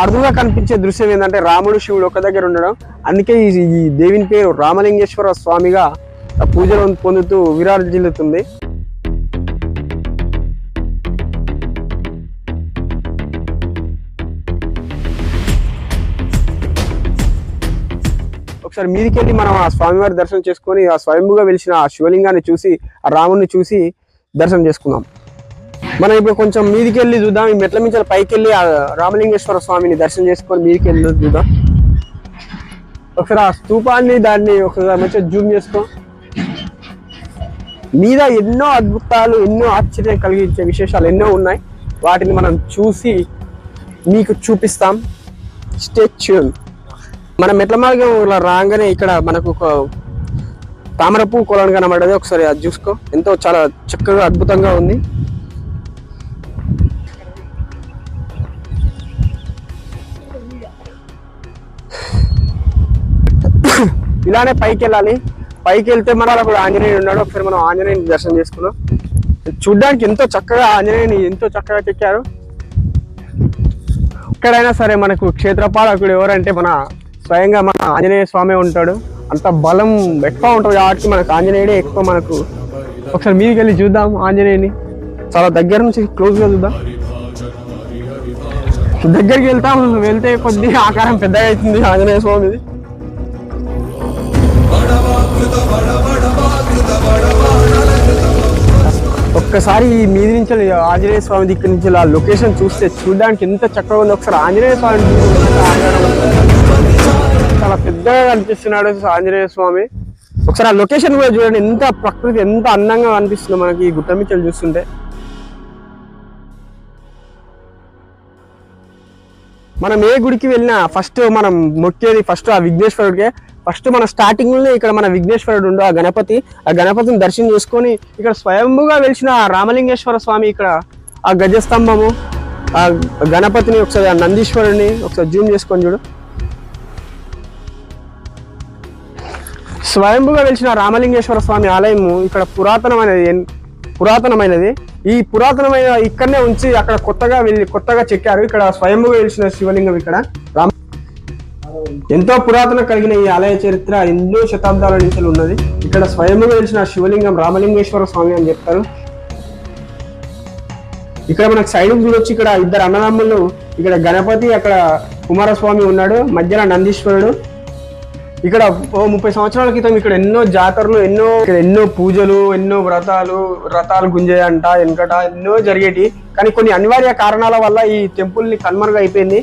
అరుదుగా కనిపించే దృశ్యం ఏంటంటే రాముడు శివుడు ఒక దగ్గర ఉండడం. అందుకే ఈ దేవుని పేరు రామలింగేశ్వర స్వామిగా పూజలు పొందుతూ విరాజిల్లుతుంది. ఒకసారి మీదికి వెళ్ళి మనం ఆ స్వామివారి దర్శనం చేసుకొని ఆ స్వయంభుగా వెలిసిన ఆ శివలింగాన్ని చూసి ఆ రాముడిని చూసి దర్శనం చేసుకుందాం. మనం ఇప్పుడు కొంచెం మీదికి వెళ్ళి చూద్దాం. ఈ మెట్ల మించాల పైకి వెళ్ళి ఆ రామలింగేశ్వర స్వామిని దర్శనం చేసుకొని మీదికి వెళ్ళి చూద్దాం. ఒకసారి ఆ స్తూపాన్ని దాన్ని ఒకసారి మంచిగా జూమ్ చేసుకో. మీద ఎన్నో అద్భుతాలు, ఎన్నో ఆశ్చర్యం కలిగించే విశేషాలు ఎన్నో ఉన్నాయి. వాటిని మనం చూసి మీకు చూపిస్తాం. Stay tune. మన మెట్ల మార్గం రాగానే ఇక్కడ మనకు ఒక తామరపు కొలను కనబడ్డది. ఒకసారి అది చూసుకో. ఎంతో చాలా చక్కగా అద్భుతంగా ఉంది. ఇలానే పైకి వెళ్ళాలి. పైకి వెళ్తే మన అక్కడ ఆంజనేయుడు ఉన్నాడు. ఒకసారి మనం ఆంజనేయుని దర్శనం చేసుకున్నాం. చూడ్డానికి ఎంతో చక్కగా ఆంజనేయుని ఎంతో చక్కగా చెక్కారు. ఎక్కడైనా సరే మనకు క్షేత్రపాలకుడు ఎవరంటే మన స్వయంగా మన ఆంజనేయ స్వామి ఉంటాడు. అంత బలం ఎక్కువ ఉంటుంది కాబట్టి మనకు ఆంజనేయుడే ఎక్కువ. మనకు ఒకసారి మీదికి వెళ్ళి చూద్దాం ఆంజనేయుని. చాలా దగ్గర నుంచి క్లోజ్గా చూద్దాం. దగ్గరికి వెళ్తే కొద్ది ఆకారం పెద్దగా అవుతుంది ఆంజనేయ స్వామిది. ఒక్కసారి ఈ మీది నుంచి ఆంజనేయ స్వామి దగ్గర నుంచి ఆ లొకేషన్ చూస్తే చూడడానికి ఎంత చక్కగా ఉంది. ఒకసారి ఆంజనేయ స్వామి చాలా పెద్దగా కనిపిస్తున్నాడు ఆంజనేయ స్వామి. ఒకసారి ఆ లొకేషన్ కూడా చూడండి. ఎంత ప్రకృతి ఎంత అందంగా అనిపిస్తుంది మనకి ఈ గుట్ట మించలు చూస్తుంటే. మనం ఏ గుడికి వెళ్ళినా ఫస్ట్ మనం మొక్కేది ఫస్ట్ ఆ విఘ్నేశ్వరుడికే. ఫస్ట్ మన స్టార్టింగ్ లోనే ఇక్కడ మన విఘ్నేశ్వరుడు ఉండు ఆ గణపతిని దర్శనం చేసుకొని ఇక్కడ స్వయంభుగా వెలిసిన రామలింగేశ్వర స్వామి, ఇక్కడ ఆ గజస్తంభము, ఆ గణపతిని, ఒకసారి ఆ నందీశ్వరుడిని ఒకసారి జూమ్ చేసుకొని చూడు. స్వయంభుగా వెలిసిన రామలింగేశ్వర స్వామి ఆలయము ఇక్కడ పురాతనమైనది. ఈ పురాతనమైన ఇక్కడనే ఉంచి అక్కడ కొత్తగా చెక్కారు. ఇక్కడ స్వయంభుగా వెలిసిన శివలింగం ఇక్కడ ఎంతో పురాతన కలిగిన ఈ ఆలయ చరిత్ర ఎన్నో శతాబ్దాల నుంచి ఉన్నది. ఇక్కడ స్వయంభుగా వెలిసిన శివలింగం రామలింగేశ్వర స్వామి అని చెప్తారు. ఇక్కడ మనకు సైడ్ చూడొచ్చు. ఇక్కడ ఇద్దరు అన్నదమ్ములు, ఇక్కడ గణపతి, అక్కడ కుమారస్వామి ఉన్నాడు, మధ్యలో నందీశ్వరుడు. ఇక్కడ 30 సంవత్సరాల క్రితం ఇక్కడ ఎన్నో జాతరలు, ఎన్నో పూజలు, ఎన్నో వ్రతాలు గుంజేయంట వెనకట ఎన్నో జరిగేటి. కానీ కొన్ని అనివార్య కారణాల వల్ల ఈ టెంపుల్ ని కనుమరుగు అయిపోయింది.